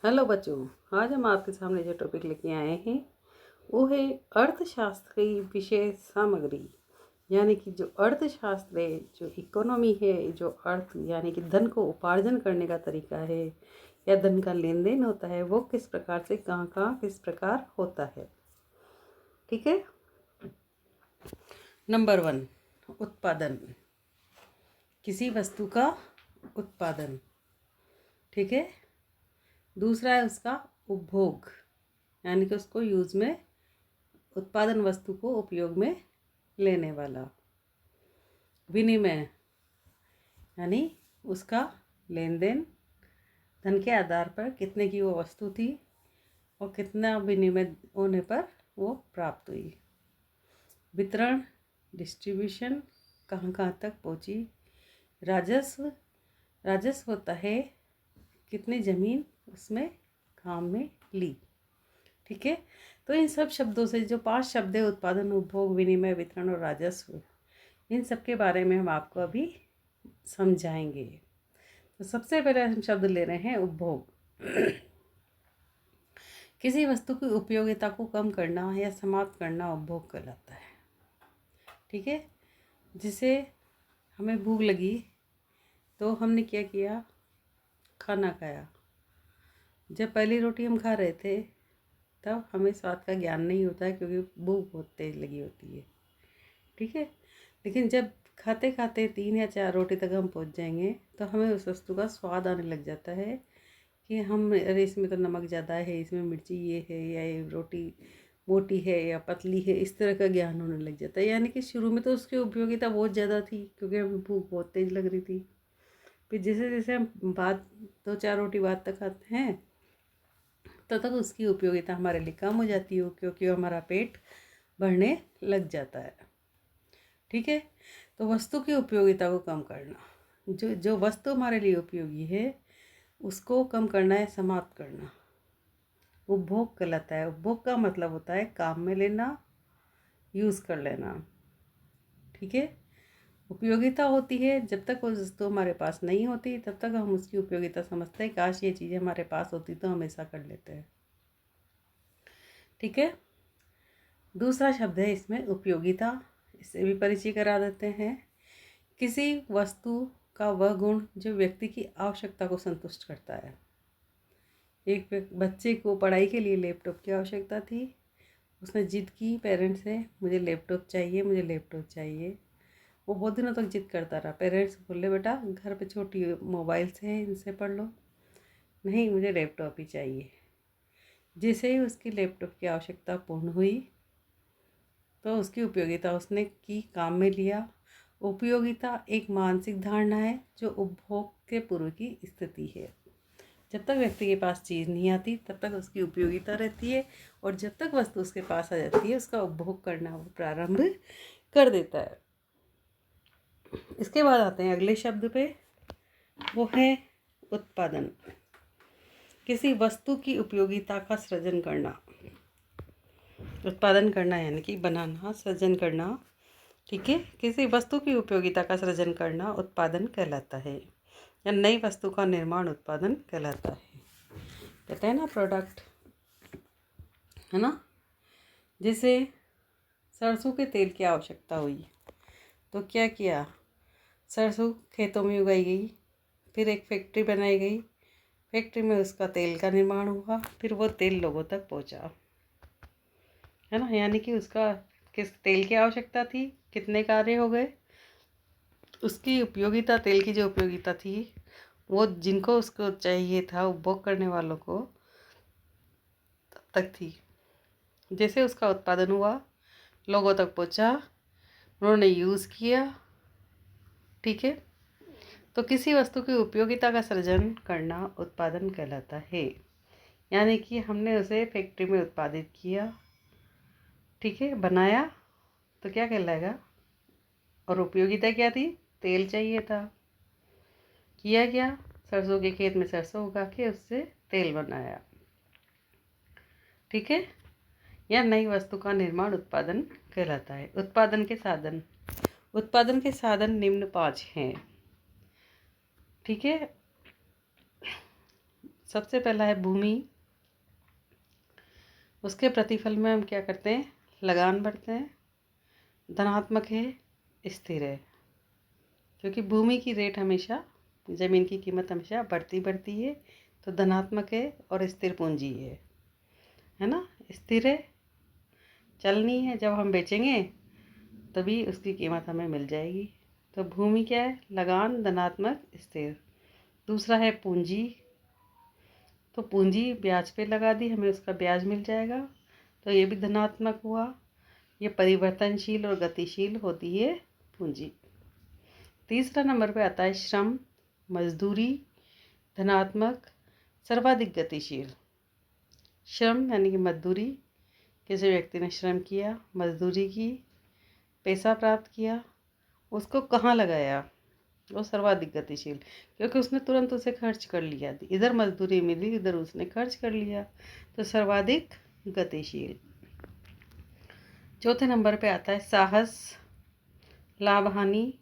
Hello बच्चों, आज हम आपके सामने जो टॉपिक लेके आए हैं वो है अर्थशास्त्र की विषय सामग्री। यानी कि जो अर्थशास्त्र है, जो इकोनॉमी है, जो अर्थ यानी कि धन को उपार्जन करने का तरीका है या धन का लेन देन होता है, वो किस प्रकार से कहाँ कहाँ किस प्रकार होता है। ठीक है। नंबर 1, उत्पादन। किसी वस्तु का उत्पादन। ठीक है। दूसरा है उसका उपभोग, यानी कि उसको यूज़ में, उत्पादन वस्तु को उपयोग में लेने वाला। विनिमय, यानी उसका लेन देन, धन के आधार पर कितने की वो वस्तु थी और कितना विनिमय होने पर वो प्राप्त हुई। वितरण, डिस्ट्रीब्यूशन, कहाँ कहाँ तक पहुँची। राजस्व, राजस्व होता है कितनी ज़मीन उसमें काम में ली। ठीक है। तो इन सब शब्दों से जो 5 शब्द है, उत्पादन, उपभोग, विनिमय, वितरण और राजस्व, इन सब के बारे में हम आपको अभी समझाएंगे। तो सबसे पहले हम शब्द ले रहे हैं उपभोग। किसी वस्तु की उपयोगिता को कम करना या समाप्त करना उपभोग कहलाता है। ठीक है। जिसे हमें भूख लगी तो हमने क्या किया, खाना खाया। जब पहली रोटी हम खा रहे थे तब हमें स्वाद का ज्ञान नहीं होता है, क्योंकि भूख बहुत तेज लगी होती है। ठीक है। लेकिन जब खाते खाते 3 या 4 रोटी तक हम पहुंच जाएंगे तो हमें उस वस्तु का स्वाद आने लग जाता है कि हम, अरे इसमें तो नमक ज़्यादा है, इसमें मिर्ची ये है, या ये रोटी मोटी है या पतली है, इस तरह का ज्ञान होने लग जाता है। यानी कि शुरू में तो उसकी उपयोगिता बहुत ज़्यादा थी, क्योंकि हमें भूख बहुत तेज़ लग रही थी। फिर जैसे जैसे हम बाद 2-4 रोटी बाद तक खाते हैं तब तक उसकी उपयोगिता हमारे लिए कम हो जाती है, क्योंकि हमारा पेट भरने लग जाता है। ठीक है। तो वस्तु की उपयोगिता को कम करना, जो जो वस्तु हमारे लिए उपयोगी है उसको कम करना है, समाप्त करना, उपभोग कहलाता है। उपभोग का मतलब होता है काम में लेना, यूज़ कर लेना। ठीक है। उपयोगिता होती है जब तक वो वस्तु हमारे पास नहीं होती तब तक हम उसकी उपयोगिता समझते हैं, काश ये चीज़ें हमारे पास होती तो हम ऐसा कर लेते हैं। ठीक है। दूसरा शब्द है इसमें उपयोगिता, इससे भी परिचय करा देते हैं। किसी वस्तु का वह गुण जो व्यक्ति की आवश्यकता को संतुष्ट करता है। एक बच्चे को पढ़ाई के लिए लैपटॉप की आवश्यकता थी। उसने जिद की पेरेंट्स से, मुझे लैपटॉप चाहिए, मुझे लैपटॉप चाहिए। वो बहुत दिनों तक जिद करता रहा। पेरेंट्स बोले, बेटा घर पे छोटी मोबाइल्स हैं, इनसे पढ़ लो। नहीं, मुझे लैपटॉप ही चाहिए। जैसे ही उसकी लैपटॉप की आवश्यकता पूर्ण हुई तो उसकी उपयोगिता उसने की, काम में लिया। उपयोगिता एक मानसिक धारणा है जो उपभोग के पूर्व की स्थिति है। जब तक व्यक्ति के पास चीज़ नहीं आती तब तक उसकी उपयोगिता रहती है, और जब तक वस्तु उसके पास आ जाती है उसका उपभोग करना वो प्रारंभ कर देता है। इसके बाद आते हैं अगले शब्द पे, वो है उत्पादन। किसी वस्तु की उपयोगिता का सृजन करना। उत्पादन करना यानी कि बनाना, सृजन करना। ठीक है। किसी वस्तु की उपयोगिता का सृजन करना उत्पादन कहलाता है, या नई वस्तु का निर्माण उत्पादन कहलाता है। कहते हैं ना प्रोडक्ट, है ना। जैसे सरसों के तेल की आवश्यकता हुई तो क्या किया, सरसों खेतों में उगाई गई, फिर एक फैक्ट्री बनाई गई, फैक्ट्री में उसका तेल का निर्माण हुआ, फिर वो तेल लोगों तक पहुंचा, है ना। यानी कि उसका किस तेल की आवश्यकता थी, कितने कार्य हो गए, उसकी उपयोगिता, तेल की जो उपयोगिता थी वो जिनको उसको चाहिए था, उपभोग करने वालों को, तब तक थी। जैसे उसका उत्पादन हुआ, लोगों तक पहुंचा, उन्होंने यूज़ किया। ठीक है। तो किसी वस्तु की उपयोगिता का सृजन करना उत्पादन कहलाता है। यानी कि हमने उसे फैक्ट्री में उत्पादित किया, ठीक है, बनाया, तो क्या कहलाएगा। और उपयोगिता क्या थी, तेल चाहिए था। किया क्या, सरसों के खेत में सरसों उगा के उससे तेल बनाया। ठीक है। या नई वस्तु का निर्माण उत्पादन कहलाता है। उत्पादन के साधन। उत्पादन के साधन निम्न 5 हैं। ठीक है। सबसे पहला है भूमि। उसके प्रतिफल में हम क्या करते हैं, लगान भरते हैं। धनात्मक है, स्थिर है, क्योंकि भूमि की रेट हमेशा, ज़मीन की कीमत हमेशा बढ़ती है, तो धनात्मक है और स्थिर पूंजी है ना। स्थिर है, चलनी है, जब हम बेचेंगे तभी उसकी कीमत हमें मिल जाएगी। तो भूमि क्या है, लगान, धनात्मक, स्थिर। दूसरा है पूंजी। तो पूंजी ब्याज पे लगा दी, हमें उसका ब्याज मिल जाएगा, तो ये भी धनात्मक हुआ। ये परिवर्तनशील और गतिशील होती है पूंजी। तीसरा नंबर पे आता है श्रम, मजदूरी, धनात्मक, सर्वाधिक गतिशील। श्रम यानी कि मजदूरी, किसी व्यक्ति ने श्रम किया, मजदूरी की, पैसा प्राप्त किया, उसको कहाँ लगाया, वो सर्वाधिक गतिशील, क्योंकि उसने तुरंत उसे खर्च कर लिया। इधर मजदूरी मिली, इधर उसने खर्च कर लिया, तो सर्वाधिक गतिशील। चौथे नंबर पे आता है साहस, लाभ हानि।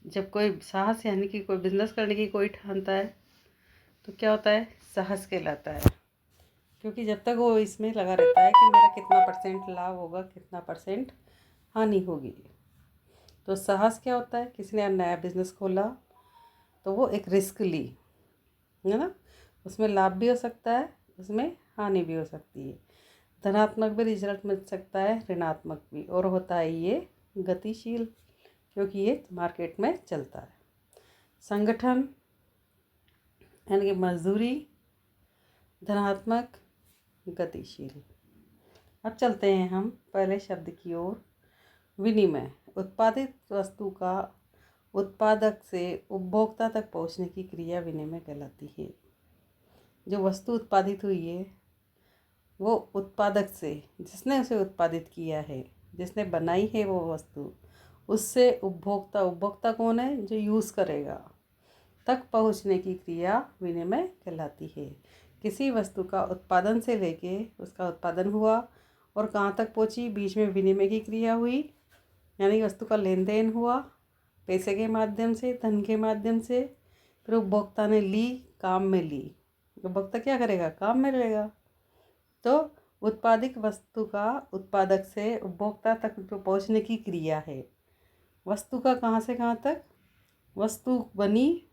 जब कोई साहस यानी कि कोई बिजनेस करने की कोई ठानता है तो क्या होता है, साहस कहलाता है। क्योंकि जब तक वो इसमें लगा रहता है कि मेरा कितना परसेंट लाभ होगा, कितना परसेंट हानि होगी। तो साहस क्या होता है, किसी ने नया बिजनेस खोला तो वो एक रिस्क ली, है ना। उसमें लाभ भी हो सकता है, उसमें हानि भी हो सकती है। धनात्मक भी रिजल्ट मिल सकता है, ऋणात्मक भी, और होता है ये गतिशील, क्योंकि ये मार्केट में चलता है। संगठन यानी कि मजदूरी, धनात्मक, गतिशील। अब चलते हैं हम पहले शब्द की ओर। विनिमय, उत्पादित वस्तु का उत्पादक से उपभोक्ता तक पहुंचने की क्रिया विनिमय कहलाती है। जो वस्तु उत्पादित हुई है वो उत्पादक से, जिसने उसे उत्पादित किया है, जिसने बनाई है वो वस्तु, उससे उपभोक्ता, उपभोक्ता कौन है, जो यूज़ करेगा, तक पहुंचने की क्रिया विनिमय कहलाती है। किसी वस्तु का उत्पादन से लेके उसका उत्पादन हुआ और कहाँ तक पहुंची, बीच में विनिमय की क्रिया हुई, यानी वस्तु का लेन देन हुआ पैसे के माध्यम से, धन के माध्यम से। फिर उपभोक्ता ने ली, काम में ली। उपभोक्ता क्या करेगा, काम में लेगा। तो उत्पादित वस्तु का उत्पादक से उपभोक्ता तक जो पहुंचने की क्रिया है, वस्तु का कहाँ से कहाँ तक, वस्तु बनी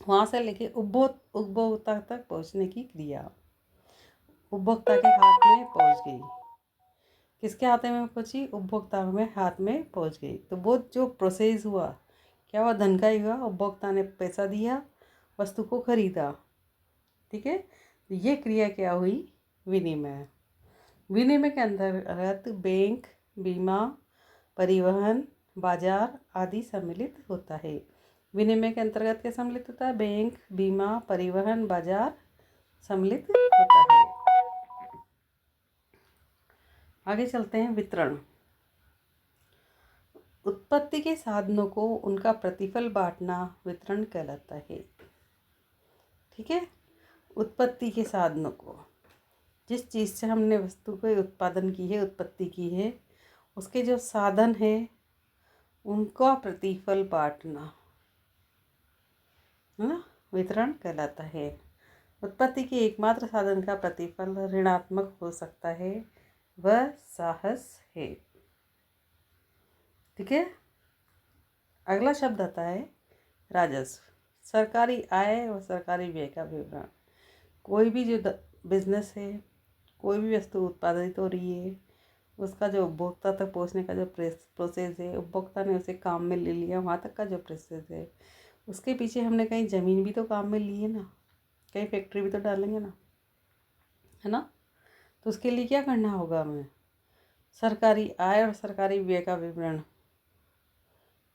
वहाँ से लेके उपभोक्ता तक पहुँचने की क्रिया, उपभोक्ता के हाथ में पहुँच गई। किसके हाथ में पहुँची, उपभोक्ता में हाथ में पहुँच गई। तो वो जो प्रोसेस हुआ, क्या हुआ, धन का ही हुआ। उपभोक्ता ने पैसा दिया, वस्तु को खरीदा, ठीक है। तो ये क्रिया क्या हुई, विनिमय। विनिमय के अंतर्गत बैंक, बीमा, परिवहन, बाजार आदि सम्मिलित होता है। विनिमय के अंतर्गत क्या सम्मिलित होता है, बैंक, बीमा, परिवहन, बाजार सम्मिलित होता है। आगे चलते हैं, वितरण। उत्पत्ति के साधनों को उनका प्रतिफल बांटना वितरण कहलाता है, ठीक है। उत्पत्ति के साधनों को, जिस चीज़ से हमने वस्तु को उत्पादन की है, उत्पत्ति की है, उसके जो साधन है उनका प्रतिफल बांटना, है ना, वितरण कहलाता है। उत्पत्ति के एकमात्र साधन का प्रतिफल ऋणात्मक हो सकता है, वह साहस है, ठीक है। अगला शब्द आता है राजस्व। सरकारी आय और सरकारी व्यय का विवरण। कोई भी जो बिजनेस है, कोई भी वस्तु उत्पादित हो रही है, उसका जो उपभोक्ता तक पहुंचने का जो प्रोसेस है, उपभोक्ता ने उसे काम में ले लिया, वहाँ तक का जो प्रोसेस है, उसके पीछे हमने कहीं ज़मीन भी तो काम में ली है ना, कहीं फैक्ट्री भी तो डालेंगे ना, है ना। तो उसके लिए क्या करना होगा, हमें सरकारी आय और सरकारी व्यय का विवरण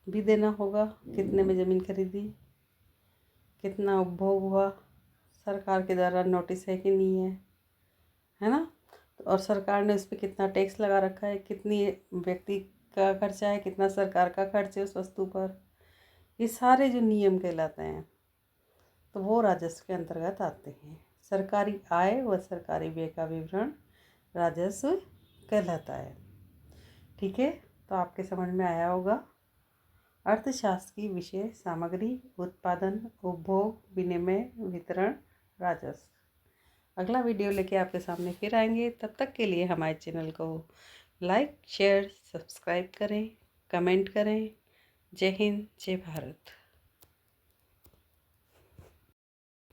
भी देना होगा। कितने में ज़मीन खरीदी, कितना उपभोग हुआ, सरकार के द्वारा नोटिस है कि नहीं है ना। और सरकार ने उस पर कितना टैक्स लगा रखा है, कितनी व्यक्ति का खर्चा है, कितना सरकार का खर्च है उस वस्तु पर, ये सारे जो नियम कहलाते हैं तो वो राजस्व के अंतर्गत आते हैं। सरकारी आय व सरकारी व्यय का विवरण राजस्व कहलाता है, ठीक है। तो आपके समझ में आया होगा। अर्थशास्त्र की विषय सामग्री, उत्पादन, उपभोग, विनिमय, वितरण, राजस्व। अगला वीडियो लेके आपके सामने फिर आएंगे। तब तक के लिए हमारे चैनल को लाइक, शेयर, सब्सक्राइब करें, कमेंट करें। जय हिंद, जय भारत।